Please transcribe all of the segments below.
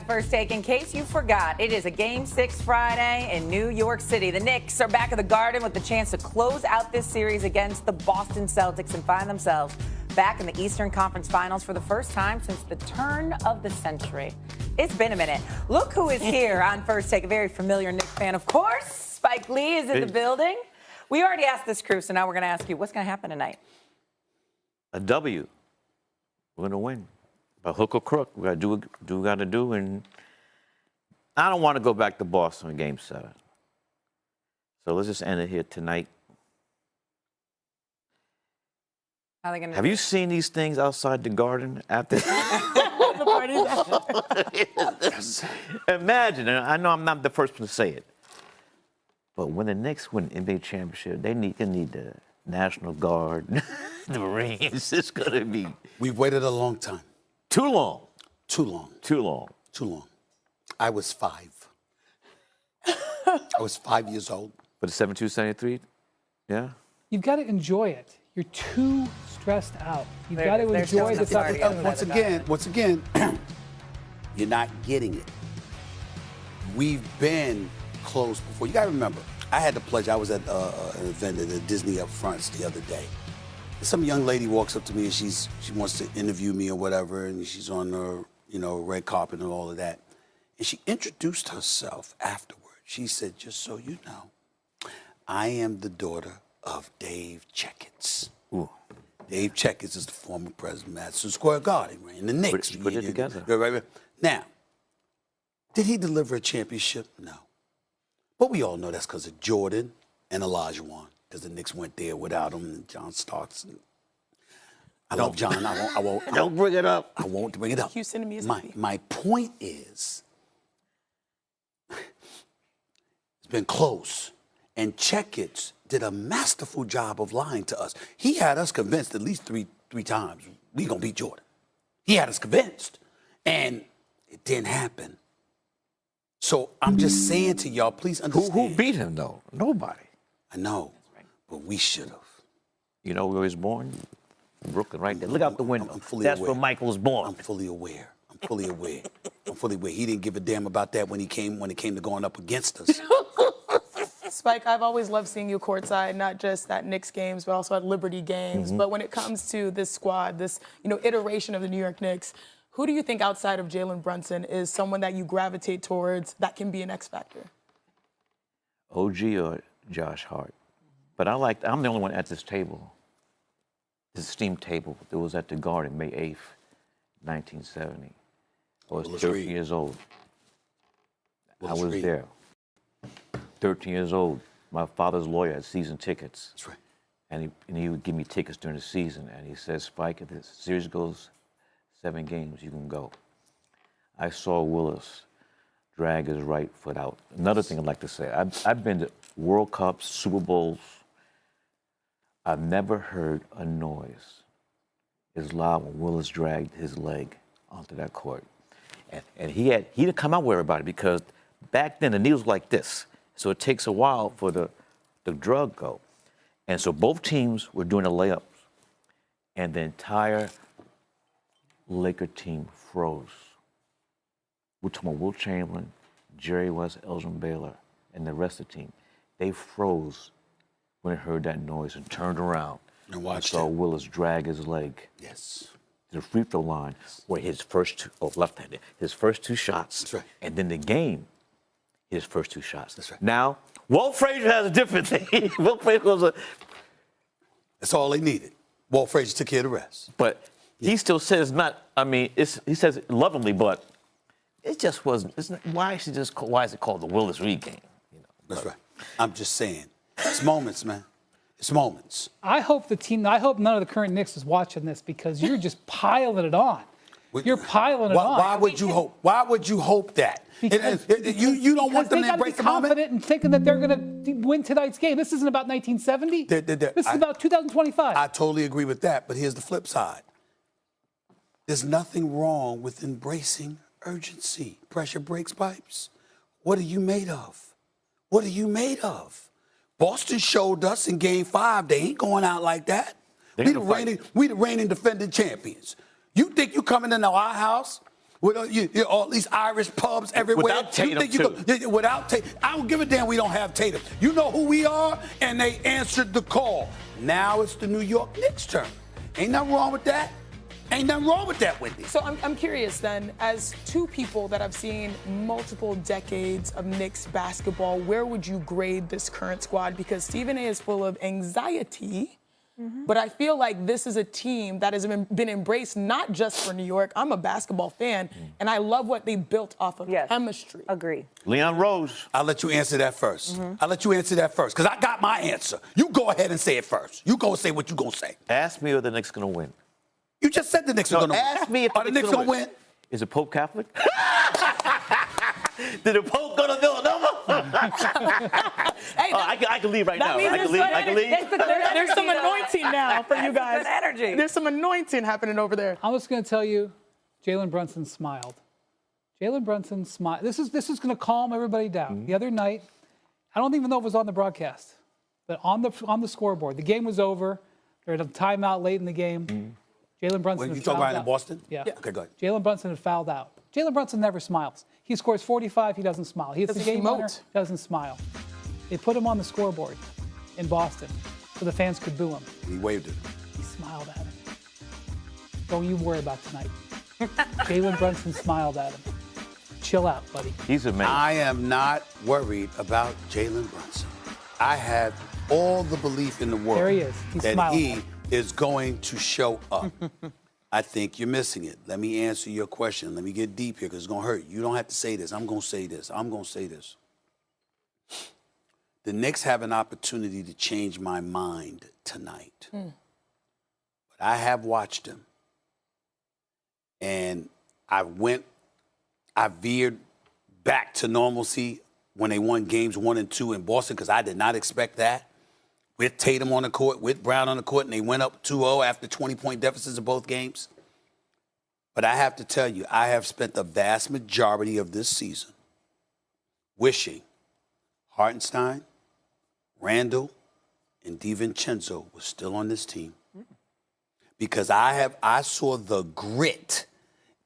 First take, in case you forgot, it is a Game 6 Friday in New York City. The Knicks are back at the Garden with the chance to close out this series against the Boston Celtics and find themselves back in the Eastern Conference Finals for the first time since the turn of the century. It's been a minute. Look who is here on First Take, a very familiar Knicks fan, of course. Spike Lee is in the building. We already asked this crew, so now we're going to ask you, what's going to happen tonight? A W. We're going to win. By hook or crook, we got to do what we got to do. And I don't want to go back to Boston in Game 7. So let's just end it here tonight. How are they gonna Have you seen these things outside the Garden after? the party's Imagine, and I know I'm not the first one to say it, but when the Knicks win the NBA championship, they need the National Guard, the Marines. It's going to be... We've waited a long time. Too long. Too long. Too long. Too long. I was 5. I was 5 years old. For the 72-73? Yeah? You've got to enjoy it. You're too stressed out. You've got to there's enjoy just this nothing opportunity. Once again, you're not getting it. We've been close before. You got to remember, I had the pleasure, I was at an event at the Disney Up Fronts the other day. And some young lady walks up to me and she wants to interview me or whatever, and she's on the red carpet and all of that. And she introduced herself afterward. She said, just so you know, I am the daughter of Dave Checketts. Ooh. Dave Checketts is the former president of Madison Square Garden, right? In the Knicks. Put it together. Right. Now, did he deliver a championship? No. But we all know that's because of Jordan and Olajuwon, because the Knicks went there without him and John Starks. I love John. I won't. Don't bring it up. I won't bring it up. Houston and Mississippi. My point is, it's been close. And Checketts did a masterful job of lying to us. He had us convinced at least three times we gonna beat Jordan. He had us convinced, and it didn't happen. So I'm just saying to y'all, please understand. Who beat him, though? Nobody. I know, but we should have. You know where he was born? Brooklyn, right there. Look out the window. I'm fully That's aware. where Michael was born. I'm fully aware. He didn't give a damn about that when it came to going up against us. Spike, I've always loved seeing you courtside, not just at Knicks games, but also at Liberty games. But when it comes to this squad, this iteration of the New York Knicks, who do you think outside of Jalen Brunson is someone that you gravitate towards that can be an X factor? OG or Josh Hart. But I'm the only one at this table, this esteemed table that was at the Garden May 8th, 1970. I was 13 years old. I was there. 13 years old. My father's lawyer had season tickets. That's right. And he would give me tickets during the season. And he said, Spike, if the series goes 7 games, you can go. I saw Willis drag his right foot out. Another thing I'd like to say, I've been to World Cups, Super Bowls. I've never heard a noise as loud when Willis dragged his leg onto that court. And he didn't come out with everybody because back then the knee was like this. So it takes a while for the drug go. And so both teams were doing the layups. And the entire Laker team froze. We're talking about Will Chamberlain, Jerry West, Elgin Baylor, and the rest of the team. They froze when they heard that noise and turned around And watched saw it. Willis drag his leg Yes. to the free throw line where his first left-handed, his first 2 shots. That's right. And then the game, his first 2 shots. That's right. Now, Walt Frazier has a different thing. Walt Frazier was That's all they needed. Walt Frazier took care of the rest. but he still says he says it lovingly, but it just wasn't. Why is it called the Willis Reed game? That's right. I'm just saying. It's moments, man. It's moments. I hope none of the current Knicks is watching this because you're just piling it on. You're piling it on. Why would you hope? Why would you hope that? Because you don't want them to embrace the moment? confident and thinking that they're going to win tonight's game. This isn't about 1970. This is about 2025. I totally agree with that, but here's the flip side. There's nothing wrong with embracing urgency. Pressure breaks pipes. What are you made of? What are you made of? Boston showed us in Game 5 they ain't going out like that. We the reigning defending champions. You think you coming into our house with all these Irish pubs everywhere. Without Tatum, without Tatum. I don't give a damn we don't have Tatum. You know who we are, and they answered the call. Now it's the New York Knicks' turn. Ain't nothing wrong with that. Ain't nothing wrong with that, Wendy. So I'm curious then, as two people that have seen multiple decades of Knicks basketball, where would you grade this current squad? Because Stephen A is full of anxiety, but I feel like this is a team that has been embraced not just for New York. I'm a basketball fan, and I love what they built off of chemistry. Agree. Leon Rose. I'll let you answer that first. I'll let you answer that first, because I got my answer. You go ahead and say it first. You go and say what you going to say. Ask me, are the Knicks going to win? You just said the Knicks are going to win. Ask me if the Knicks going to win. Is the Pope Catholic? Did the Pope go to Villanova? Hey, I can leave right now. I can leave. There's some anointing now for you guys. Good energy. There's some anointing happening over there. I'm just going to tell you, Jalen Brunson smiled. Jalen Brunson smiled. This is going to calm everybody down. The other night, I don't even know if it was on the broadcast, but on the scoreboard, the game was over. They're at a timeout late in the game. Jalen Brunson. You talking about in Boston? Yeah. Okay, go ahead. Jalen Brunson had fouled out. Jalen Brunson never smiles. He scores 45, he doesn't smile. He hits the game winner, doesn't smile. They put him on the scoreboard in Boston so the fans could boo him. He waved it. He smiled at him. Don't you worry about tonight. Jalen Brunson smiled at him. Chill out, buddy. He's amazing. I am not worried about Jalen Brunson. I have all the belief in the world There he is. He's that smiling. he is going to show up. I think you're missing it. Let me answer your question. Let me get deep here because it's going to hurt. You don't have to say this. I'm going to say this. I'm going to say this. The Knicks have an opportunity to change my mind tonight. But I have watched them. And I veered back to normalcy when they won games 1 and 2 in Boston because I did not expect that. With Tatum on the court, with Brown on the court, and they went up 2-0 after 20-point deficits in both games. But I have to tell you, I have spent the vast majority of this season wishing Hartenstein, Randall, and DiVincenzo was still on this team. Because I saw the grit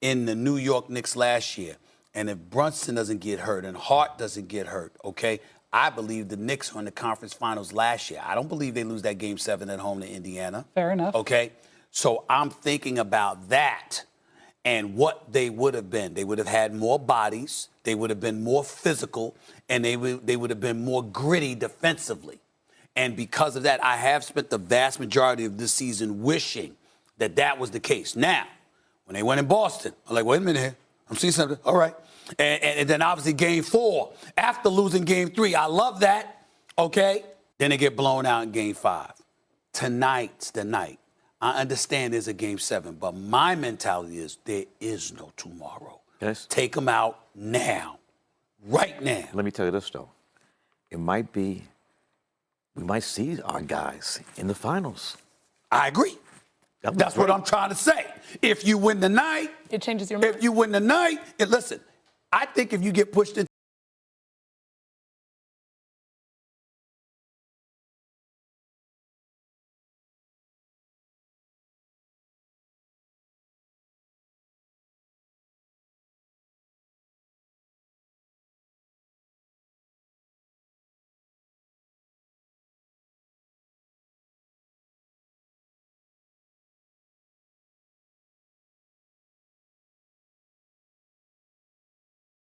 in the New York Knicks last year. And if Brunson doesn't get hurt and Hart doesn't get hurt, okay, I believe the Knicks were in the conference finals last year. I don't believe they lose that Game 7 at home to Indiana. Fair enough. Okay? So I'm thinking about that and what they would have been. They would have had more bodies. They would have been more physical. And they would have been more gritty defensively. And because of that, I have spent the vast majority of this season wishing that that was the case. Now, when they went in Boston, I'm like, wait a minute here. I'm seeing something. All right. And then obviously Game 4, after losing Game 3, I love that, okay? Then they get blown out in Game 5. Tonight's the night. I understand there's a Game 7, but my mentality is there is no tomorrow. Yes. Take them out now, right now. Let me tell you this, though. It might be, we might see our guys in the finals. I agree. That's what I'm trying to say. If you win the night, it changes your mind. If you win the night, listen, I think if you get pushed into